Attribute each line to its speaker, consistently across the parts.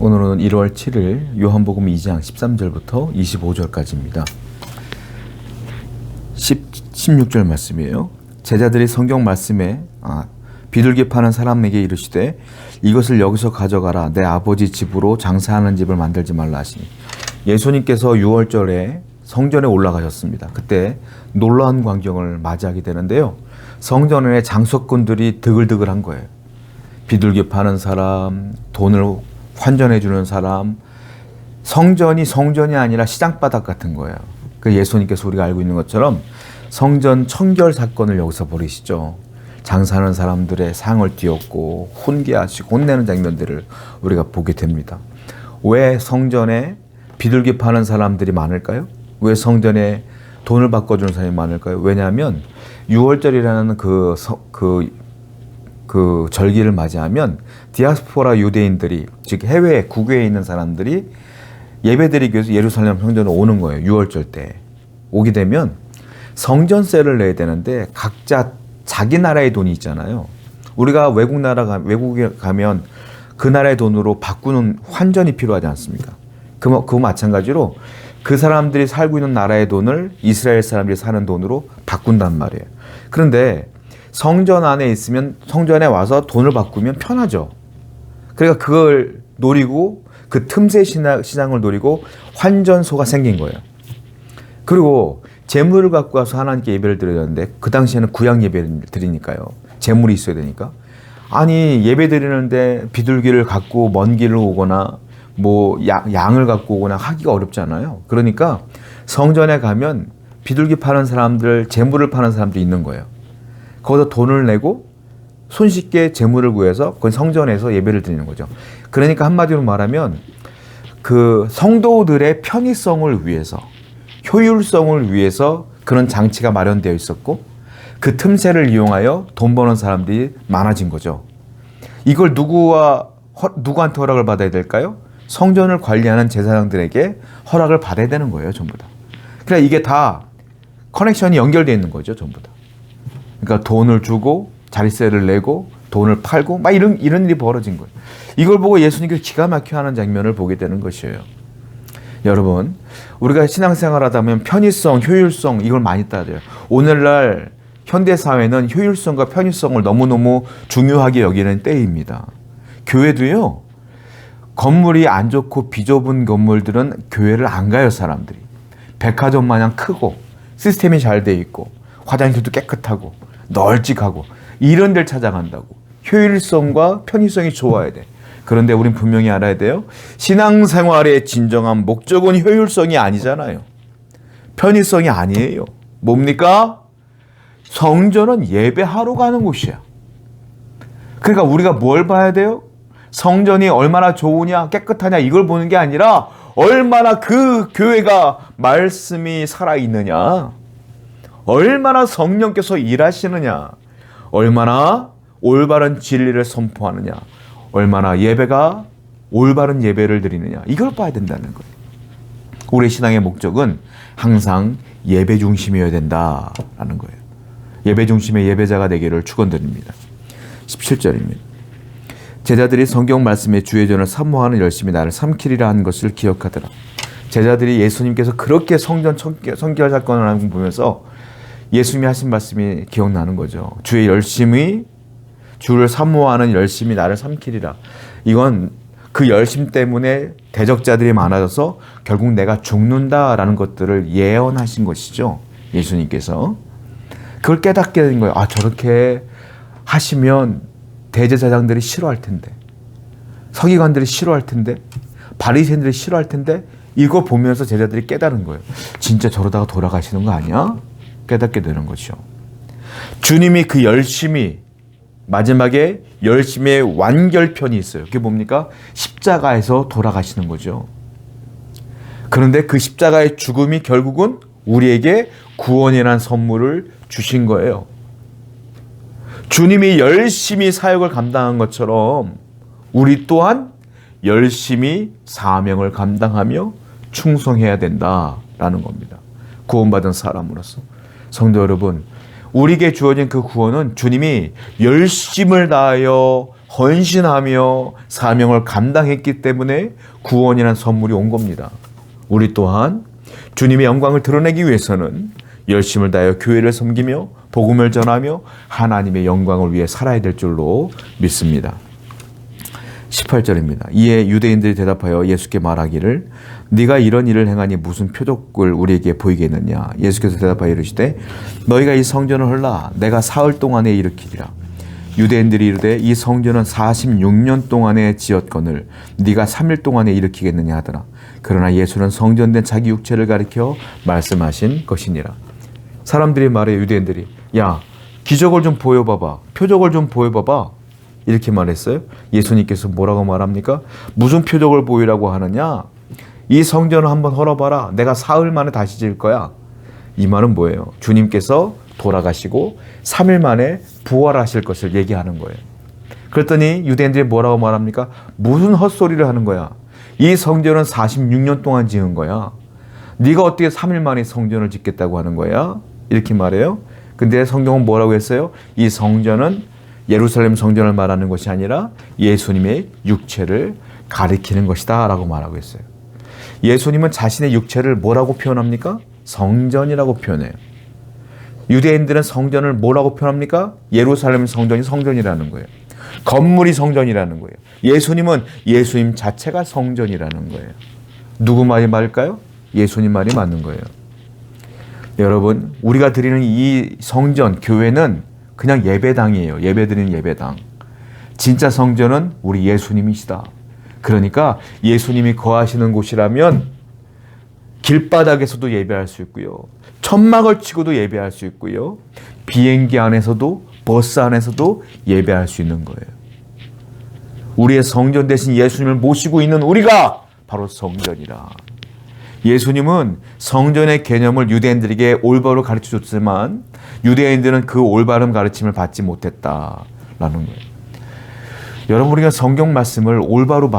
Speaker 1: 오늘은 1월 7일 요한복음 2장 13절부터 25절까지입니다. 16절 말씀이에요. 제자들이 성경 말씀에 비둘기 파는 사람에게 이르시되 이것을 여기서 가져가라. 내 아버지 집으로 장사하는 집을 만들지 말라 하시니. 예수님께서 6월절에 성전에 올라가셨습니다. 그때 놀라운 광경을 맞이하게 되는데요. 성전에 장석꾼들이 드글드글한 거예요. 비둘기 파는 사람, 돈을 환전해 주는 사람, 성전이 아니라 시장바닥 같은 거예요. 그 예수님께서 우리가 알고 있는 것처럼 성전 청결 사건을 여기서 벌이시죠. 장사하는 사람들의 상을 띄웠고 훈계하시고 혼내는 장면들을 우리가 보게 됩니다. 왜 성전에 비둘기 파는 사람들이 많을까요? 왜 성전에 돈을 바꿔주는 사람이 많을까요? 왜냐하면 6월절이라는 그 절기를 맞이하면 디아스포라 유대인들이, 즉 해외 국외에 있는 사람들이 예배드리기 위해서 예루살렘 성전에 오는 거예요. 6월절 때 오게 되면 성전세를 내야 되는데 각자 자기 나라의 돈이 있잖아요. 우리가 외국에 가면 그 나라의 돈으로 바꾸는 환전이 필요하지 않습니까? 그 마찬가지로 그 사람들이 살고 있는 나라의 돈을 이스라엘 사람들이 사는 돈으로 바꾼단 말이에요. 그런데 성전 안에 있으면 성전에 와서 돈을 바꾸면 편하죠. 그러니까 그걸 노리고 그 틈새 시장을 노리고 환전소가 생긴 거예요. 그리고 재물을 갖고 와서 하나님께 예배를 드려야 되는데 그 당시에는 구약 예배를 드리니까요. 재물이 있어야 되니까. 아니 예배 드리는데 비둘기를 갖고 먼 길을 오거나 뭐 양을 갖고 오거나 하기가 어렵잖아요. 그러니까 성전에 가면 비둘기 파는 사람들, 재물을 파는 사람들이 있는 거예요. 거기서 돈을 내고 손쉽게 재물을 구해서 그 성전에서 예배를 드리는 거죠. 그러니까 한마디로 말하면 그 성도들의 편의성을 위해서, 효율성을 위해서 그런 장치가 마련되어 있었고 그 틈새를 이용하여 돈 버는 사람들이 많아진 거죠. 이걸 누구한테 허락을 받아야 될까요? 성전을 관리하는 제사장들에게 허락을 받아야 되는 거예요, 전부 다. 그러니까 이게 다 커넥션이 연결되어 있는 거죠, 전부 다. 그러니까 돈을 주고 자릿세를 내고 돈을 팔고 막 이런 일이 벌어진 거예요. 이걸 보고 예수님께서 기가 막혀 하는 장면을 보게 되는 것이에요. 여러분, 우리가 신앙생활 하다 보면 편의성, 효율성 이걸 많이 따져요. 오늘날 현대사회는 효율성과 편의성을 너무너무 중요하게 여기는 때입니다. 교회도요. 건물이 안 좋고 비좁은 건물들은 교회를 안 가요, 사람들이. 백화점 마냥 크고 시스템이 잘 돼 있고 화장실도 깨끗하고 널찍하고 이런 데를 찾아간다고. 효율성과 편의성이 좋아야 돼. 그런데 우린 분명히 알아야 돼요. 신앙생활의 진정한 목적은 효율성이 아니잖아요. 편의성이 아니에요. 뭡니까? 성전은 예배하러 가는 곳이야. 그러니까 우리가 뭘 봐야 돼요? 성전이 얼마나 좋으냐, 깨끗하냐 이걸 보는 게 아니라 얼마나 그 교회가 말씀이 살아있느냐, 얼마나 성령께서 일하시느냐, 얼마나 올바른 진리를 선포하느냐, 얼마나 예배가 올바른 예배를 드리느냐 이걸 봐야 된다는 거예요. 우리 신앙의 목적은 항상 예배 중심이어야 된다라는 거예요. 예배 중심의 예배자가 되기를 축원드립니다. 17절입니다. 제자들이 성경 말씀에 주의 전을 사모하는 열심히 나를 삼키리라 한 것을 기억하더라. 제자들이 예수님께서 그렇게 성전 성결 사건을 하는 거 보면서 예수님이 하신 말씀이 기억나는 거죠. 주의 열심히, 주를 사모하는 열심히 나를 삼키리라. 이건 그 열심 때문에 대적자들이 많아져서 결국 내가 죽는다라는 것들을 예언하신 것이죠. 예수님께서. 그걸 깨닫게 된 거예요. 저렇게 하시면 대제사장들이 싫어할 텐데, 서기관들이 싫어할 텐데, 바리새인들이 싫어할 텐데, 이거 보면서 제자들이 깨달은 거예요. 진짜 저러다가 돌아가시는 거 아니야? 깨닫게 되는 거죠. 주님이 그 열심히, 마지막에 열심의 완결편이 있어요. 그게 뭡니까? 십자가에서 돌아가시는 거죠. 그런데 그 십자가의 죽음이 결국은 우리에게 구원이라는 선물을 주신 거예요. 주님이 열심히 사역을 감당한 것처럼 우리 또한 열심히 사명을 감당하며 충성해야 된다라는 겁니다. 구원받은 사람으로서. 성도 여러분, 우리에게 주어진 그 구원은 주님이 열심을 다하여 헌신하며 사명을 감당했기 때문에 구원이라는 선물이 온 겁니다. 우리 또한 주님의 영광을 드러내기 위해서는 열심을 다하여 교회를 섬기며 복음을 전하며 하나님의 영광을 위해 살아야 될 줄로 믿습니다. 18절입니다. 이에 유대인들이 대답하여 예수께 말하기를 네가 이런 일을 행하니 무슨 표적을 우리에게 보이겠느냐. 예수께서 대답하여 이르시되 너희가 이 성전을 헐라 내가 사흘 동안에 일으키리라. 유대인들이 이르되 이 성전은 46년 동안에 지었거늘 네가 3일 동안에 일으키겠느냐 하더라. 그러나 예수는 성전된 자기 육체를 가리켜 말씀하신 것이니라. 사람들이 말해 유대인들이 야 기적을 좀 보여봐봐. 표적을 좀 보여봐봐. 이렇게 말했어요. 예수님께서 뭐라고 말합니까? 무슨 표적을 보이라고 하느냐? 이 성전을 한번 헐어봐라. 내가 사흘 만에 다시 지을 거야. 이 말은 뭐예요? 주님께서 돌아가시고 3일 만에 부활하실 것을 얘기하는 거예요. 그랬더니 유대인들이 뭐라고 말합니까? 무슨 헛소리를 하는 거야. 이 성전은 46년 동안 지은 거야. 네가 어떻게 3일 만에 성전을 짓겠다고 하는 거야? 이렇게 말해요. 근데 성경은 뭐라고 했어요? 이 성전은 예루살렘 성전을 말하는 것이 아니라 예수님의 육체를 가리키는 것이다 라고 말하고 있어요. 예수님은 자신의 육체를 뭐라고 표현합니까? 성전이라고 표현해요. 유대인들은 성전을 뭐라고 표현합니까? 예루살렘 성전이 성전이라는 거예요. 건물이 성전이라는 거예요. 예수님은 예수님 자체가 성전이라는 거예요. 누구 말이 맞을까요? 예수님 말이 맞는 거예요. 여러분, 우리가 드리는 이 성전, 교회는 그냥 예배당이에요. 예배드리는 예배당. 진짜 성전은 우리 예수님이시다. 그러니까 예수님이 거하시는 곳이라면 길바닥에서도 예배할 수 있고요. 천막을 치고도 예배할 수 있고요. 비행기 안에서도 버스 안에서도 예배할 수 있는 거예요. 우리의 성전 대신 예수님을 모시고 있는 우리가 바로 성전이라. 예수님은 성전의 개념을 유대인들에게 올바로 가르쳐줬지만 유대인들은 그 올바른 가르침을 받지 못했다라는 거예요. 여러분, 우리가 성경 말씀을 올바로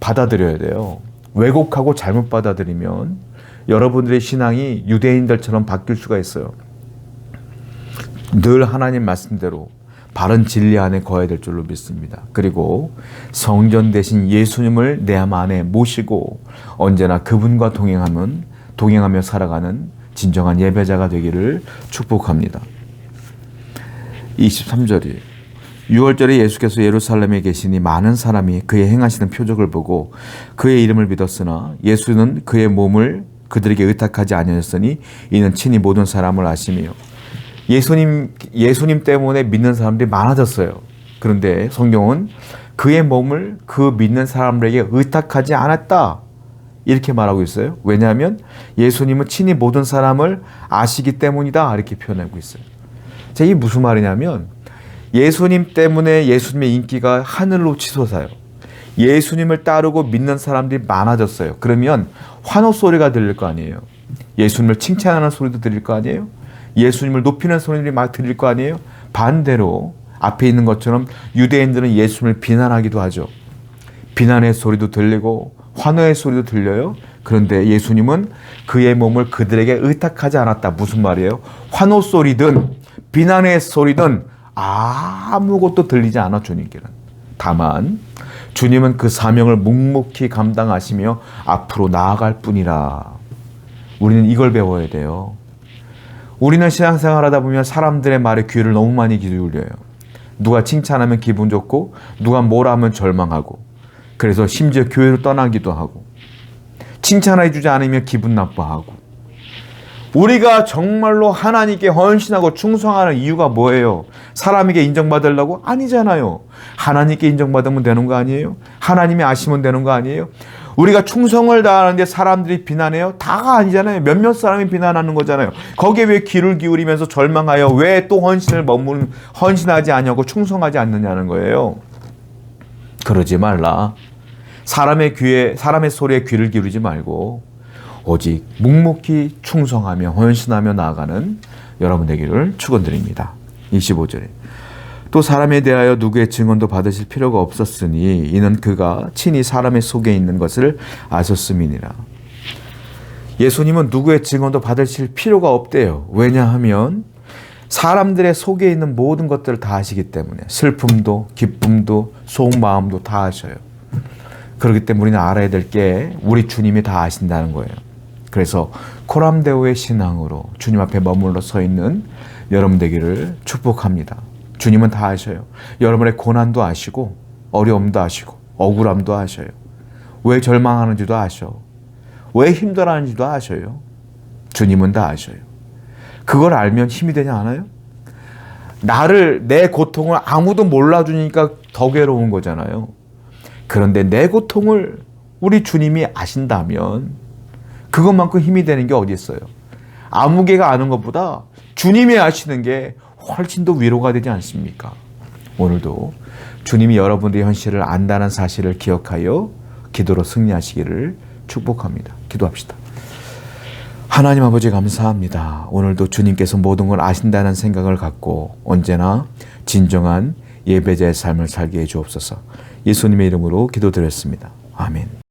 Speaker 1: 받아들여야 돼요. 왜곡하고 잘못 받아들이면 여러분들의 신앙이 유대인들처럼 바뀔 수가 있어요. 늘 하나님 말씀대로 바른 진리 안에 거해야 될 줄로 믿습니다. 그리고 성전 대신 예수님을 내 안에 모시고 언제나 그분과 동행하며 살아가는 진정한 예배자가 되기를 축복합니다. 23절이 6월절에 예수께서 예루살렘에 계시니 많은 사람이 그의 행하시는 표적을 보고 그의 이름을 믿었으나 예수는 그의 몸을 그들에게 의탁하지 아니하였으니 이는 친히 모든 사람을 아시며 예수님 때문에 믿는 사람들이 많아졌어요. 그런데 성경은 그의 몸을 그 믿는 사람들에게 의탁하지 않았다 이렇게 말하고 있어요. 왜냐하면 예수님은 친히 모든 사람을 아시기 때문이다 이렇게 표현하고 있어요. 자, 이게 무슨 말이냐면 예수님 때문에 예수님의 인기가 하늘로 치솟아요. 예수님을 따르고 믿는 사람들이 많아졌어요. 그러면 환호 소리가 들릴 거 아니에요. 예수님을 칭찬하는 소리도 들릴 거 아니에요. 예수님을 높이는 소리들이 막 들릴 거 아니에요. 반대로 앞에 있는 것처럼 유대인들은 예수님을 비난하기도 하죠. 비난의 소리도 들리고 환호의 소리도 들려요. 그런데 예수님은 그의 몸을 그들에게 의탁하지 않았다. 무슨 말이에요? 환호 소리든 비난의 소리든 아무것도 들리지 않아 주님께는. 다만 주님은 그 사명을 묵묵히 감당하시며 앞으로 나아갈 뿐이라. 우리는 이걸 배워야 돼요. 우리는 신앙생활 하다 보면 사람들의 말에 귀를 너무 많이 기울여요. 누가 칭찬하면 기분 좋고 누가 뭐라 하면 절망하고 그래서 심지어 교회로 떠나기도 하고 칭찬해 주지 않으면 기분 나빠하고. 우리가 정말로 하나님께 헌신하고 충성하는 이유가 뭐예요? 사람에게 인정받으려고? 아니잖아요. 하나님께 인정받으면 되는 거 아니에요? 하나님이 아시면 되는 거 아니에요? 우리가 충성을 다하는데 사람들이 비난해요? 다가 아니잖아요. 몇몇 사람이 비난하는 거잖아요. 거기에 왜 귀를 기울이면서 절망하여 왜 또 헌신하지 않냐고 충성하지 않느냐는 거예요. 그러지 말라. 사람의 소리에 귀를 기울이지 말고 오직 묵묵히 충성하며 헌신하며 나아가는 여러분 되기를 축원드립니다. 25절에 또 사람에 대하여 누구의 증언도 받으실 필요가 없었으니 이는 그가 친히 사람의 속에 있는 것을 아셨음이니라. 예수님은 누구의 증언도 받으실 필요가 없대요. 왜냐하면 사람들의 속에 있는 모든 것들을 다 아시기 때문에 슬픔도 기쁨도 속마음도 다 아셔요. 그렇기 때문에 우리는 알아야 될 게 우리 주님이 다 아신다는 거예요. 그래서 코람데오의 신앙으로 주님 앞에 머물러 서 있는 여러분 되기를 축복합니다. 주님은 다 아셔요. 여러분의 고난도 아시고 어려움도 아시고 억울함도 아셔요. 왜 절망하는지도 아셔. 왜 힘들어하는지도 아셔요. 주님은 다 아셔요. 그걸 알면 힘이 되지 않아요? 내 고통을 아무도 몰라주니까 더 괴로운 거잖아요. 그런데 내 고통을 우리 주님이 아신다면 그것만큼 힘이 되는 게 어디 있어요? 아무개가 아는 것보다 주님이 아시는 게 훨씬 더 위로가 되지 않습니까? 오늘도 주님이 여러분들의 현실을 안다는 사실을 기억하여 기도로 승리하시기를 축복합니다. 기도합시다. 하나님 아버지 감사합니다. 오늘도 주님께서 모든 걸 아신다는 생각을 갖고 언제나 진정한 예배자의 삶을 살게 해 주옵소서. 예수님의 이름으로 기도드렸습니다. 아멘.